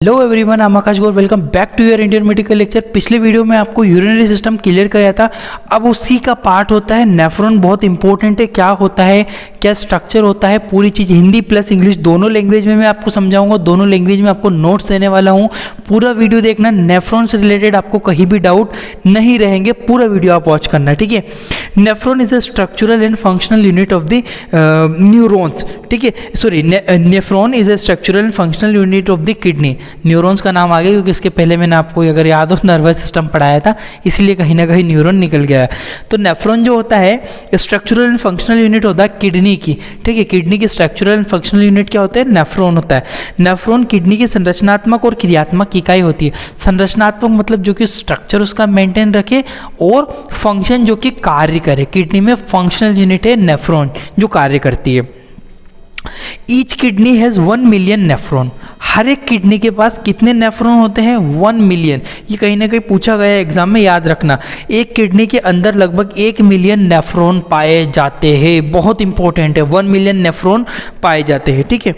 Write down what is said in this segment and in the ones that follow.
Hello everyone, I am Aakash Gaur. Welcome back to your Indian medical lecture. पिछले video में आपको urinary system clear कराया था। अब उसी का पार्ट होता है नेफ्रॉन। बहुत इंपॉर्टेंट है, क्या होता है, क्या स्ट्रक्चर होता है, पूरी चीज़ हिंदी प्लस इंग्लिश दोनों लैंग्वेज में मैं आपको समझाऊंगा। दोनों लैंग्वेज में आपको नोट्स देने वाला हूँ। पूरा वीडियो देखना, नेफ्रॉन से रिलेटेड आपको कहीं भी डाउट नहीं रहेंगे। पूरा वीडियो आप वॉच करना, ठीक है। Nephron is a structural and functional unit of the neurons, ठीक है। Sorry, nephron is a structural and functional unit of the kidney. Neurons का नाम आ गया क्योंकि इसके पहले मैंने आपको अगर याद हो नर्वस सिस्टम पढ़ाया था, इसलिए कहीं ना कहीं न्यूरॉन निकल गया है। तो नेफ्रॉन जो होता है स्ट्रक्चरल एंड फंक्शनल यूनिट होता है किडनी की, ठीक है। किडनी की स्ट्रक्चरल एंड फंक्शनल यूनिट क्या होता है? नेफ्रॉन होता है। नेफ्रॉन किडनी की संरचनात्मक और क्रियात्मक इकाई होती है। संरचनात्मक मतलब जो कि स्ट्रक्चर उसका मेंटेन रखे, और फंक्शन जो कि कार्य करे। किडनी में फंक्शनल यूनिट है नेफ्रॉन जो कार्य करती है। Each kidney has 1 million nephron. हर एक किडनी के पास कितने नेफ्रॉन होते हैं? 1 मिलियन। ये कहीं ना कहीं पूछा गया है एग्जाम में, याद रखना। एक किडनी के अंदर लगभग 1 मिलियन नेफ्रॉन पाए जाते हैं। बहुत इंपॉर्टेंट है, 1 मिलियन नेफ्रॉन पाए जाते हैं, ठीक है।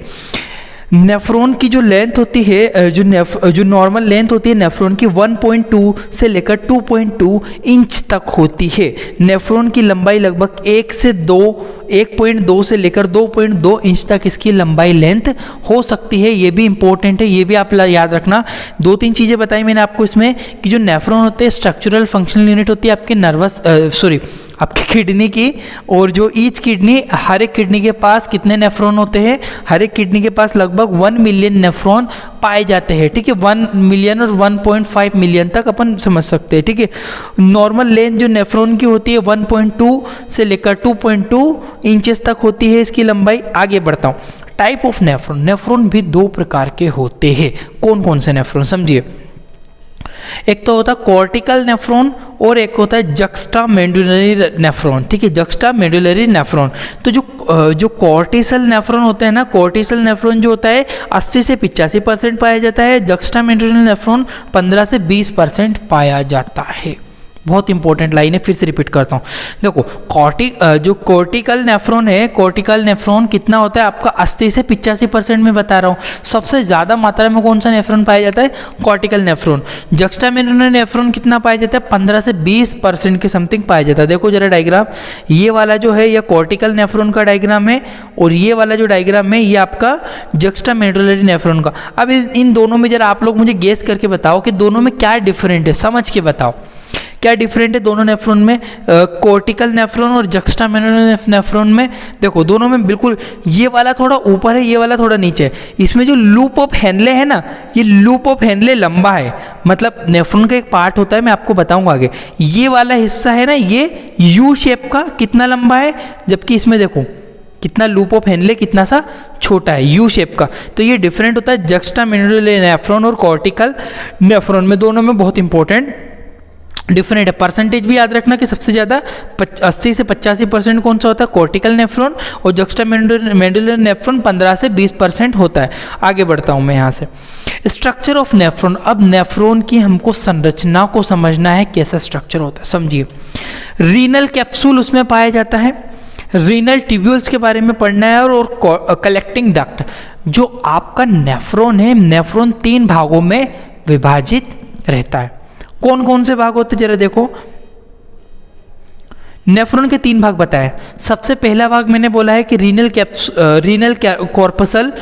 नेफ्रॉन की जो लेंथ होती है, जो नॉर्मल लेंथ होती है नेफ्रॉन की 1.2 से लेकर 2.2 इंच तक होती है। नेफ्रॉन की लंबाई लगभग 1.2 से लेकर 2.2 इंच तक इसकी लंबाई लेंथ हो सकती है। ये भी इंपॉर्टेंट है, ये भी आप याद रखना। 2-3 चीज़ें बताई मैंने आपको इसमें कि जो नेफ्रॉन होते हैं स्ट्रक्चरल फंक्शनल यूनिट होती है आपके आपकी किडनी की, और जो ईच किडनी, हर एक किडनी के पास कितने नेफ्रॉन होते हैं? हर एक किडनी के पास लगभग 1 मिलियन नेफ्रॉन पाए जाते हैं, ठीक है। 1 मिलियन और 1.5 मिलियन तक अपन समझ सकते हैं, ठीक है। नॉर्मल लेंथ जो नेफ्रॉन की होती है 1.2 से लेकर 2.2 इंचेस तक होती है इसकी लंबाई। आगे बढ़ता हूँ। Type of nephron. नेफ्रॉन भी 2 प्रकार के होते हैं। कौन कौन से नेफ्रॉन समझिए। एक तो होता है कॉर्टिकल नेफ्रॉन और एक होता है जक्स्टा मेडुलरी नेफ्रॉन, ठीक है। Juxta medullary nephron. तो जो कॉर्टिसल नेफ्रॉन होते हैं ना, कॉर्टिसल नेफ्रॉन जो होता है 80 से 85% पाया जाता है। जक्स्टा मेडुलरी नेफ्रॉन 15 से 20% पाया जाता है। बहुत इंपॉर्टेंट लाइन है, फिर से रिपीट करता हूँ। देखो, जो कॉर्टिकल नेफ्रॉन है, कॉर्टिकल नेफ्रॉन कितना होता है आपका? 80 से 85% में बता रहा हूँ। सबसे ज़्यादा मात्रा में कौन सा नेफ्रॉन पाया जाता है? Cortical nephron. जक्स्टामेडुलरी नेफ्रॉन कितना पाया जाता है? 15 से 20% के समथिंग पाया जाता है। देखो जरा डायग्राम, ये वाला जो है ये कॉर्टिकल नेफ्रॉन का डायग्राम है, और ये वाला जो डायग्राम है ये आपका जक्स्टामेडुलरी नेफ्रॉन का। अब इन दोनों में जरा आप लोग मुझे गेस करके बताओ कि दोनों में क्या डिफरेंट है, समझ के बताओ क्या डिफरेंट है दोनों नेफ्रॉन में, कॉर्टिकल नेफ्रॉन और जक्स्टामेडुलरी नेफ्रॉन में। देखो दोनों में बिल्कुल, ये वाला थोड़ा ऊपर है, ये वाला थोड़ा नीचे है। इसमें जो लूप ऑफ हेनले है ना, ये लूप ऑफ हेनले लंबा है, मतलब नेफ्रॉन का एक पार्ट होता है, मैं आपको बताऊंगा आगे। ये वाला हिस्सा है ना, ये यू शेप का कितना लंबा है, जबकि इसमें देखो कितना लूप ऑफ हेनले कितना सा छोटा है, यू शेप का। तो ये डिफरेंट होता है जक्स्टामेडुलरी नेफ्रॉन और कॉर्टिकल नेफ्रॉन में। दोनों में बहुत इंपॉर्टेंट डिफरेंट है। परसेंटेज भी याद रखना कि सबसे ज़्यादा 80 से 85% कौन सा होता है? कॉर्टिकल नेफ्रॉन, और जक्स्टामेडुलरी नेफ्रॉन 15 से 20% होता है। आगे बढ़ता हूँ मैं यहाँ से। Structure of nephron. अब नेफ्रॉन की हमको संरचना को समझना है, कैसा स्ट्रक्चर होता है समझिए। रीनल कैप्सूल उसमें पाया जाता है। रीनल ट्यूब्यूल्स के बारे में पढ़ना है, और कलेक्टिंग डक्ट। जो आपका नेफ्रॉन है, नेफ्रॉन 3 भागों में विभाजित रहता है। कौन कौन से भाग होते जरा देखो। नेफ्रॉन के 3 भाग बताए। सबसे पहला भाग मैंने बोला है कि रीनल कॉर्पसल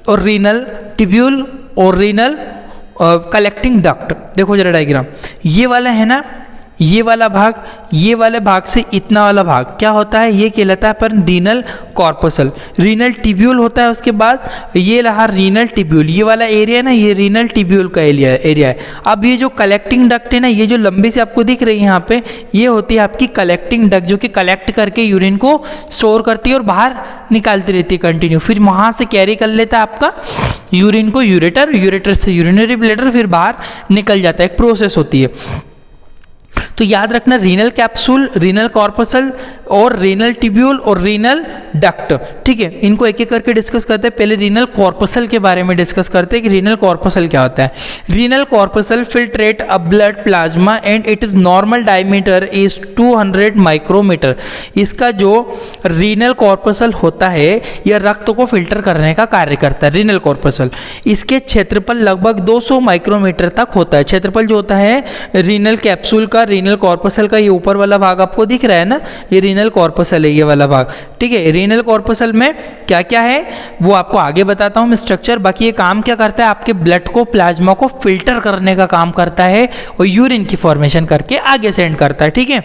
और रीनल ट्यूब्यूल और रीनल कलेक्टिंग डक्ट। देखो जरा डायग्राम, ये वाला है ना, ये वाला भाग, ये वाले भाग से इतना वाला भाग क्या होता है? ये कहलाता है पर रीनल कॉर्पसल। रीनल ट्यूब्यूल होता है, उसके बाद ये रहा रीनल ट्यूब्यूल। ये वाला एरिया है ना, ये रीनल ट्यूब्यूल का एरिया है। अब ये जो कलेक्टिंग डक्ट है ना, ये जो लंबी से आपको दिख रही है यहाँ पे, ये होती है आपकी कलेक्टिंग डक्ट, जो कि कलेक्ट करके यूरिन को स्टोर करती है और बाहर निकालती रहती है कंटिन्यू। फिर वहाँ से कैरी कर लेता है आपका यूरिन को यूरेटर, यूरेटर से यूरिनरी ब्लैडर, फिर बाहर निकल जाता है। एक प्रोसेस होती है। तो याद रखना रीनल कैप्सूल, रीनल कॉर्पसल और रीनल ट्यूब्यूल और रीनल डक्ट, ठीक है। इनको एक एक करके डिस्कस करते हैं। पहले रीनल कॉर्पसल के बारे में डिस्कस करते हैं कि रीनल कॉर्पसल क्या होता है। Renal corpuscle filtrate a blood plasma and it is normal diameter is 200 micrometer. इसका जो रीनल कॉर्पसल होता है यह रक्त को फिल्टर करने का कार्य करता है, रीनल कॉर्पसल। इसके क्षेत्रफल लगभग 200 माइक्रोमीटर तक होता है। क्षेत्रफल जो होता है रीनल कैप्सूल का, रीनल कॉर्पसल का, ये ऊपर वाला भाग आपको दिख रहा है ना, ये रीनल कॉर्पसल है, ये वाला भाग, ठीक है। रीनल कॉर्पसल में क्या क्या है वो आपको आगे बताता हूं मैं स्ट्रक्चर। बाकी ये काम क्या करता है, आपके ब्लड को, प्लाज्मा को फिल्टर करने का काम करता है और यूरिन की फॉर्मेशन करके आगे सेंड करता है, ठीक है।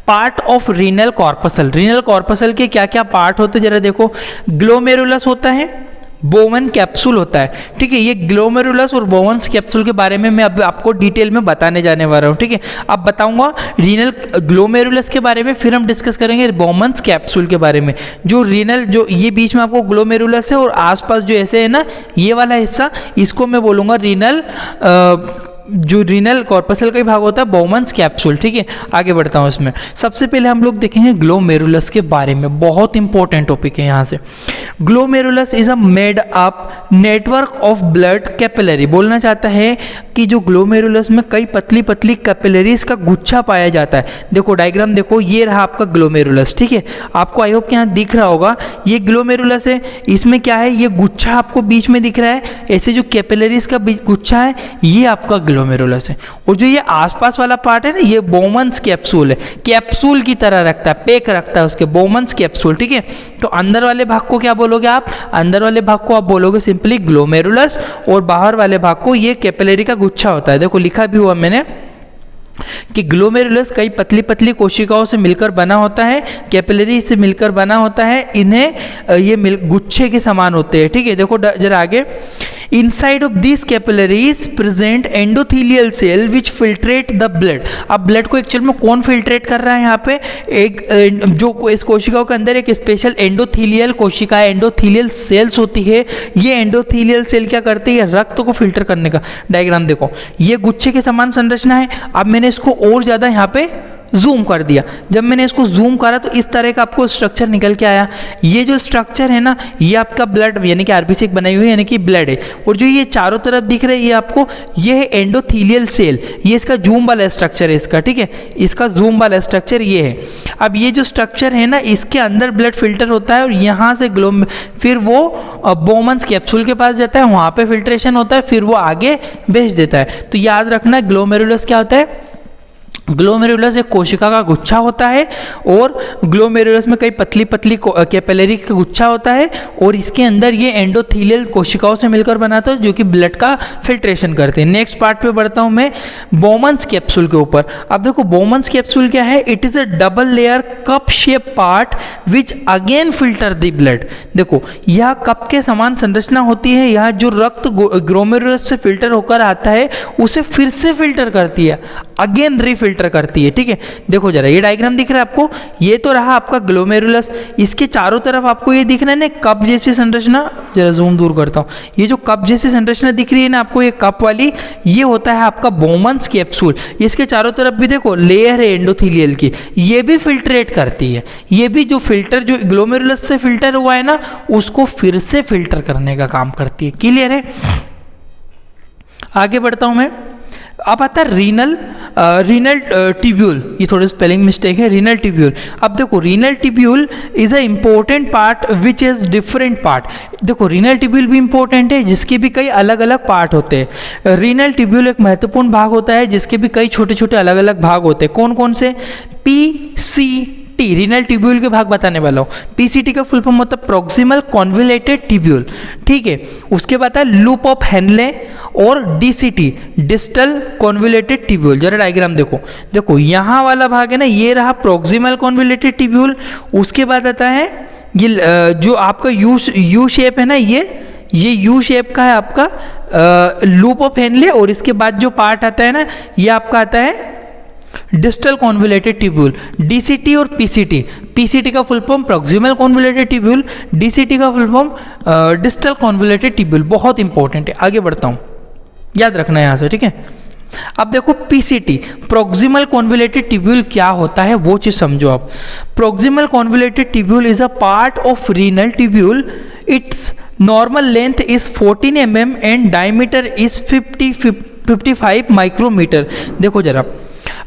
Part of renal corpuscle, renal corpuscle के क्या क्या पार्ट होते हैं जरा देखो। ग्लोमेरुलस होता है, बोवन कैप्सूल होता है, ठीक है। ये ग्लोमेरुलस और बोवंस कैप्सूल के बारे में मैं अब आपको डिटेल में बताने जाने वाला हूँ, ठीक है। अब बताऊंगा रीनल ग्लोमेरुलस के बारे में, फिर हम डिस्कस करेंगे बोवंस कैप्सूल के बारे में। जो रीनल, जो ये बीच में आपको ग्लोमेरुलस है और आसपास जो ऐसे है ना ये वाला हिस्सा, इसको मैं बोलूँगा रीनल, जो रीनल कॉर्पसल का ही भाग होता है बोवंस कैप्सूल, ठीक है। आगे बढ़ता हूँ इसमें। सबसे पहले हम लोग देखेंगे ग्लोमेरुलस के बारे में, बहुत इंपॉर्टेंट टॉपिक है यहाँ से। Glomerulus is a made up network of blood capillary. बोलना चाहता है कि जो ग्लोमेरुलस में कई पतली पतली कैपिलरीज का गुच्छा पाया जाता है। देखो डायग्राम देखो, ये रहा आपका ग्लोमेरुलस, ठीक है। आपको आई होप कि यहाँ दिख रहा होगा, ये ग्लोमेरुलस है। इसमें क्या है, ये गुच्छा आपको बीच में दिख रहा है, ऐसे जो कैपिलरीज का गुच्छा है ये आपका ग्लोमेरुलस है। और जो ये आसपास वाला पार्ट है ना, ये बोवंस कैप्सूल है, कैप्सूल की तरह रखता है, पैक रखता है उसके, बोवंस कैप्सूल, ठीक है। तो अंदर वाले भाग को क्या बोलोगे आप, अंदर वाले भाग को आप बोलोगे सिंपली ग्लोमेरुलस, और बाहर वाले भाग को ये कैपिलरी का गुच्छा होता है। देखो लिखा भी हुआ मैंने कि ग्लोमेरुलस कई पतली पतली कोशिकाओं से मिलकर बना होता है, कैपिलरी से मिलकर बना होता है, इन्हें ये गुच्छे के समान होते हैं, ठीक है। देखो जरा आगे, inside of this capillaries present endothelial cell which filtrate the blood. अब ब्लड को एक्चुअल में कौन फिल्ट्रेट कर रहा है यहाँ पे, एक जो इस कोशिकाओं के अंदर एक स्पेशल एंडोथीलियल कोशिका है, एंडोथीलियल सेल्स होती है। ये एंडोथीलियल सेल क्या करती है, रक्त को फिल्टर करने का। डायग्राम देखो, ये गुच्छे के समान संरचना है। अब मैंने इसको और ज़्यादा यहाँ पे जूम कर दिया। जब मैंने इसको जूम करा तो इस तरह का आपको स्ट्रक्चर निकल के आया। ये जो स्ट्रक्चर है ना, ये आपका ब्लड यानी कि आरबीसी बनाई हुई है, यानी कि ब्लड है। और जो ये चारों तरफ दिख रहा है ये आपको, ये है एंडोथीलियल सेल, ये इसका जूम वाला स्ट्रक्चर है इसका, ठीक है। इसका जूम वाला स्ट्रक्चर ये है। अब ये जो स्ट्रक्चर है ना, इसके अंदर ब्लड फिल्टर होता है और यहाँ से फिर वो बोवंस कैप्सूल के पास जाता है, वहाँ पे फिल्ट्रेशन होता है, फिर वो आगे भेज देता है। तो याद रखना ग्लोमेरुलस क्या होता है, ग्लोमेरुलस एक कोशिका का गुच्छा होता है और ग्लोमेरुलस में कई पतली पतली कैपिलरी का गुच्छा होता है और इसके अंदर ये एंडोथीलियल कोशिकाओं से मिलकर बनाता है जो कि ब्लड का फिल्ट्रेशन करते हैं। नेक्स्ट पार्ट पे बढ़ता हूँ मैं, बोवंस कैप्सूल के ऊपर। अब देखो बोवंस कैप्सूल क्या है, it is a double layer cup shape part which again filter the blood. देखो यह कप के समान संरचना होती है, यह जो रक्त ग्लोमेरुलस से फिल्टर होकर आता है उसे फिर से फिल्टर करती है, अगेन रीफिल्टर करती है, ठीक है। देखो जरा ये डायग्राम दिख रहा है आपको, ये तो रहा आपका ग्लोमेरुलस, इसके चारों तरफ आपको ये दिख रहा है ना कप जैसी संरचना। जरा जूम दूर करता हूँ, ये जो कप जैसी संरचना दिख रही है ना आपको, ये कप वाली, ये होता है आपका बोवंस कैप्सूल। इसके चारों तरफ भी देखो लेयर है एंडोथीलियल की, ये भी फिल्ट्रेट करती है। ये भी जो फिल्टर, जो ग्लोमेरुलस से फिल्टर हुआ है ना, उसको फिर से फिल्टर करने का काम करती है। क्लियर है? आगे बढ़ता हूं मैं। अब आता है रीनल ट्यूब्यूल, ये थोड़े स्पेलिंग मिस्टेक है, रीनल ट्यूब्यूल। अब देखो renal tubule is a important part which is different part. देखो रीनल ट्यूब्यूल भी इंपॉर्टेंट है, जिसके भी कई अलग अलग पार्ट होते हैं। रीनल ट्यूब्यूल एक महत्वपूर्ण भाग होता है जिसके भी कई छोटे छोटे अलग अलग भाग होते हैं। कौन कौन से? पीसीटी, रीनल ट्यूब्यूल के भाग बताने वाला हूँ। पीसीटी का फुल फॉर्म होता है प्रोक्सिमल कॉन्वोल्यूटेड ट्यूब्यूल, ठीक है। उसके बाद है लूप ऑफ हेनले और डीसीटी, डिस्टल कॉन्वोल्यूटेड ट्यूब्यूल। जरा डायग्राम देखो, देखो यहाँ वाला भाग है ना, ये रहा प्रोक्सिमल कॉन्वोल्यूटेड ट्यूब्यूल। उसके बाद आता है ये जो आपका यू शेप है ना, ये यू शेप का है आपका लूप ऑफ हेनले, और इसके बाद जो पार्ट आता है ना, ये आपका आता है डिस्टल कॉन्वोल्यूटेड ट्यूब्यूल। डीसीटी और पीसीटी, पीसीटी का full form proximal convoluted tubule, DCT का full form distal convoluted tubule. बहुत इंपॉर्टेंट है। आगे बढ़ता हूँ, याद रखना है यहाँ से, ठीक है। अब देखो पीसीटी, प्रोक्सिमल कॉन्वोल्यूटेड ट्यूब्यूल क्या होता है वो चीज समझो आप। Proximal convoluted tubule is a part of renal tubule. Its normal length is 14 mm and diameter is 55 micrometer. देखो जरा,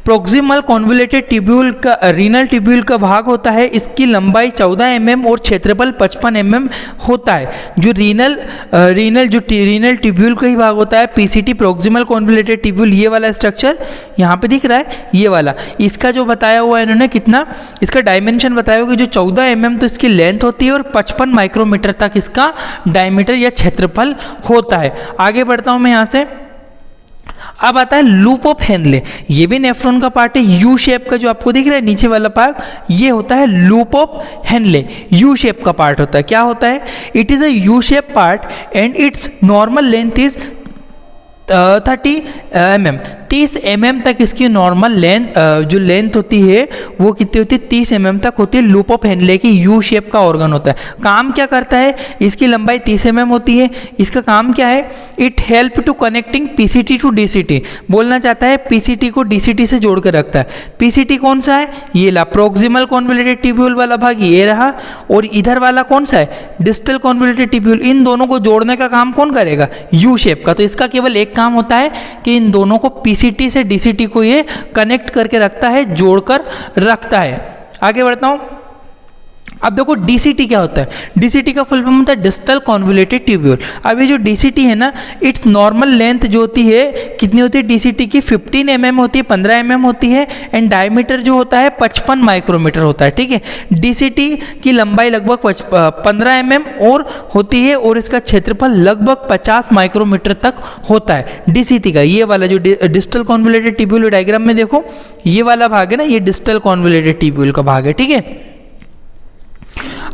प्रोक्सिमल कॉन्वोल्यूटेड ट्यूब्यूल का रीनल ट्यूब्यूल का भाग होता है, इसकी लंबाई 14 mm और क्षेत्रफल 55 mm होता है। जो रीनल ट्यूब्यूल का ही भाग होता है पीसीटी, प्रोक्सिमल कॉन्वोल्यूटेड ट्यूब्यूल, ये वाला स्ट्रक्चर यहाँ पे दिख रहा है, ये वाला। इसका जो बताया हुआ है इन्होंने कितना, इसका डायमेंशन बताया हुआ कि जो 14 mm तो इसकी लेंथ होती है और 55 माइक्रोमीटर तक इसका डायमीटर या क्षेत्रफल होता है। आगे बढ़ता हूँ मैं यहाँ से। अब आता है लूप ऑफ हेनले, ये भी नेफ्रॉन का पार्ट है। यू शेप का जो आपको दिख रहा है नीचे वाला पार्ट, ये होता है loop of Henle, U shape का पार्ट होता है। क्या होता है? It is a U shape part and it's normal length is 30 mm, 30 mm तक इसकी नॉर्मल लेंथ, जो लेंथ होती है वो कितनी होती है? 30 mm तक होती है। लूप ऑफ हेनले की यू शेप का ऑर्गन होता है। काम क्या करता है? इसकी लंबाई 30 mm होती है। इसका काम क्या है? It help to connecting PCT to DCT. बोलना चाहता है पीसीटी को डीसीटी से जोड़ कर रखता है। पीसीटी कौन सा है? ये ला प्रोक्सिमल कॉन्वोल्यूटेड ट्यूब्यूल वाला भाग ये रहा, और इधर वाला कौन सा है? Distal convoluted tubule. इन दोनों को जोड़ने का काम कौन करेगा? यू शेप का। तो इसका केवल एक काम होता है कि इन दोनों को पीसीटी से डीसीटी को ये कनेक्ट करके रखता है, जोड़कर रखता है। आगे बढ़ता हूं। अब देखो डीसीटी क्या होता है? डीसीटी का फुल फॉर्म होता है डिस्टल कॉन्वोल्यूटेड ट्यूब्यूल। अब ये जो डीसीटी है ना, इट्स नॉर्मल लेंथ जो होती है कितनी होती है? डीसीटी की 15 mm होती है, 15 mm होती है, एंड डायमीटर जो होता है 55 माइक्रोमीटर होता है। ठीक है, डीसीटी की लंबाई लगभग 15 mm और होती है, और इसका क्षेत्रफल लगभग 50 माइक्रोमीटर तक होता है डीसीटी का। ये वाला जो डिस्टल कॉन्वोल्यूटेड ट्यूब्यूल डायग्राम में देखो, ये वाला भाग है ना, ये डिस्टल कॉन्वोल्यूटेड ट्यूब्यूल का भाग है। ठीक है,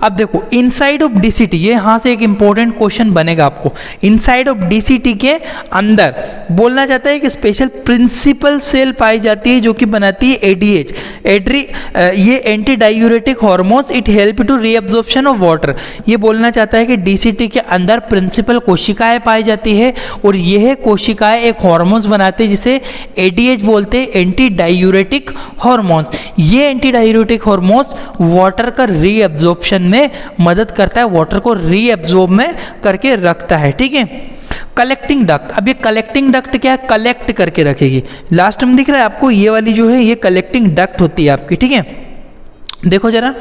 अब देखो इनसाइड ऑफ डीसीटी, ये यहां से एक इंपॉर्टेंट क्वेश्चन बनेगा आपको। इनसाइड ऑफ डीसीटी के अंदर बोलना चाहता है कि स्पेशल प्रिंसिपल सेल पाई जाती है जो कि बनाती है एडीएच, ये anti diuretic hormones. It help to reabsorption of water. ये बोलना चाहता है कि डीसीटी के अंदर प्रिंसिपल कोशिकाएं पाई जाती है, और यह कोशिकाएं एक हार्मोन्स बनाते हैं जिसे एडीएच बोलते हैं, एंटी डायूरेटिक हार्मोन्स। ये एंटी डायूरेटिक हार्मोन्स वाटर का रीअब्जॉर्प्शन में मदद करता है, वाटर को रीअब्जॉर्ब में करके रखता है। ठीक है, कलेक्टिंग डक्ट। अब ये कलेक्टिंग डक्ट क्या है? कलेक्ट करके रखेगी। लास्ट में दिख रहा है आपको, ये वाली जो है ये कलेक्टिंग डक्ट होती है आपकी। ठीक है, देखो जरा,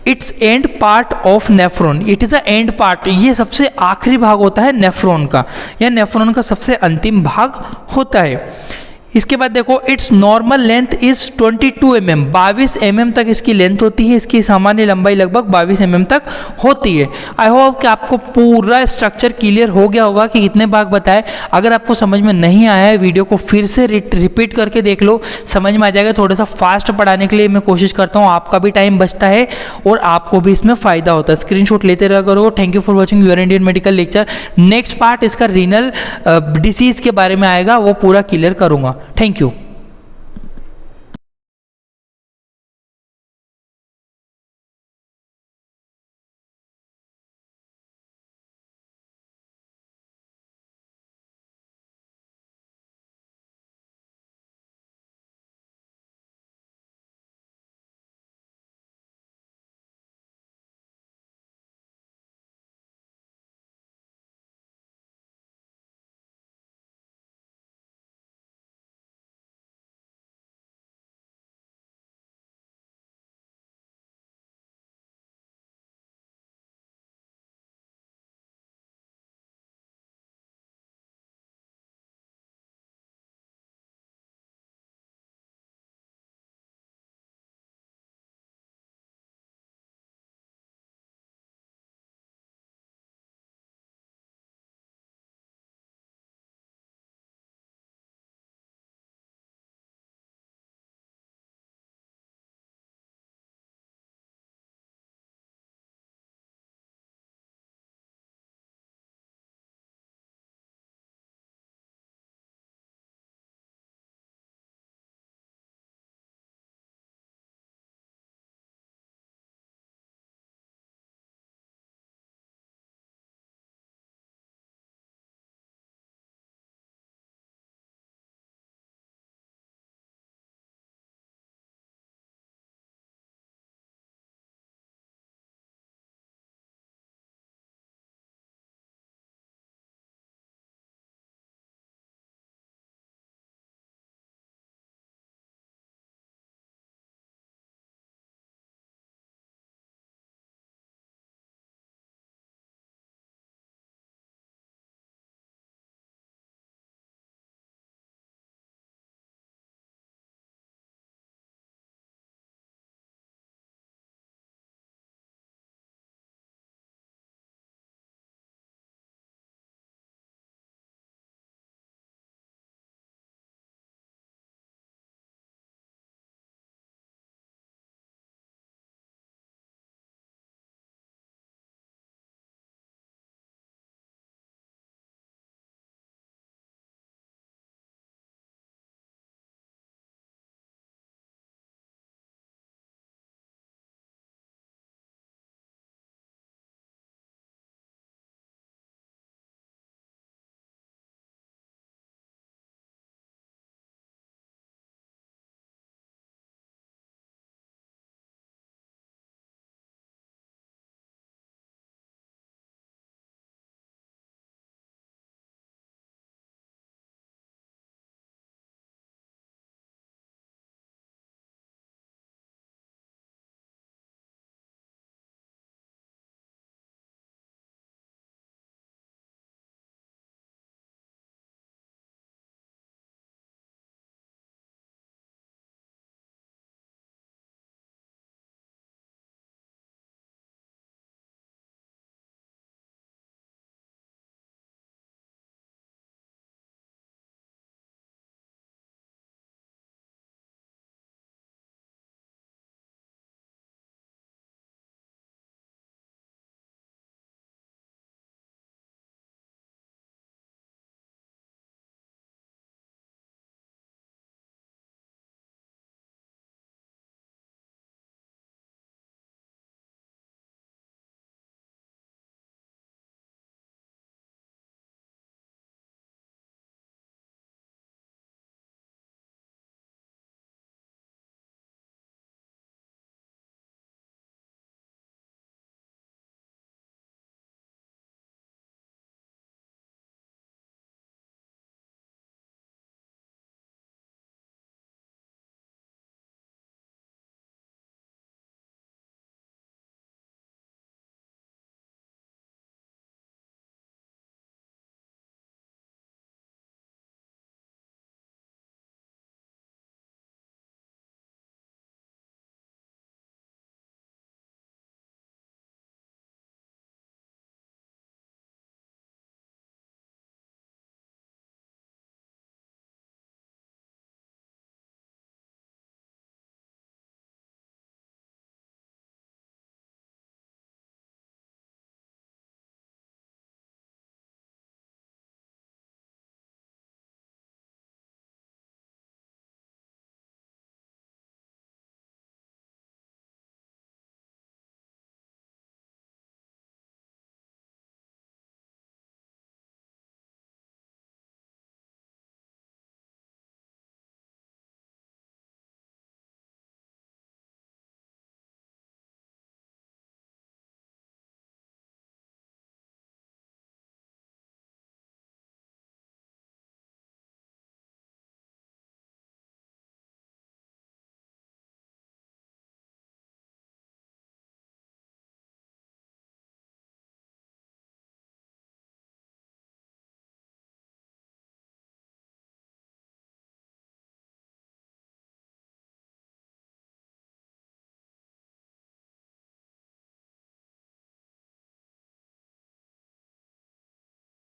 it's and part of nephron. It is a and part, ये सबसे आखिरी भाग होता है नेफ्रॉन का, या नेफ्रॉन का सबसे अंतिम भाग होता है। इसके बाद देखो, it's normal length is 22 mm, 22 mm तक इसकी लेंथ होती है। इसकी सामान्य लंबाई लगभग 22 mm तक होती है। आई होप कि आपको पूरा स्ट्रक्चर क्लियर हो गया होगा कि कितने भाग बताए। अगर आपको समझ में नहीं आया है, वीडियो को फिर से रिपीट करके देख लो, समझ में आ जाएगा। थोड़ा सा फास्ट पढ़ाने के लिए मैं कोशिश करता हूँ, आपका भी टाइम बचता है और आपको भी इसमें फ़ायदा होता है। स्क्रीनशॉट लेते रहा करो। Thank you for watching your Indian medical lecture. Next part इसका रीनल डिसीज़ के बारे में आएगा, वो पूरा क्लियर करूँगा। Thank you.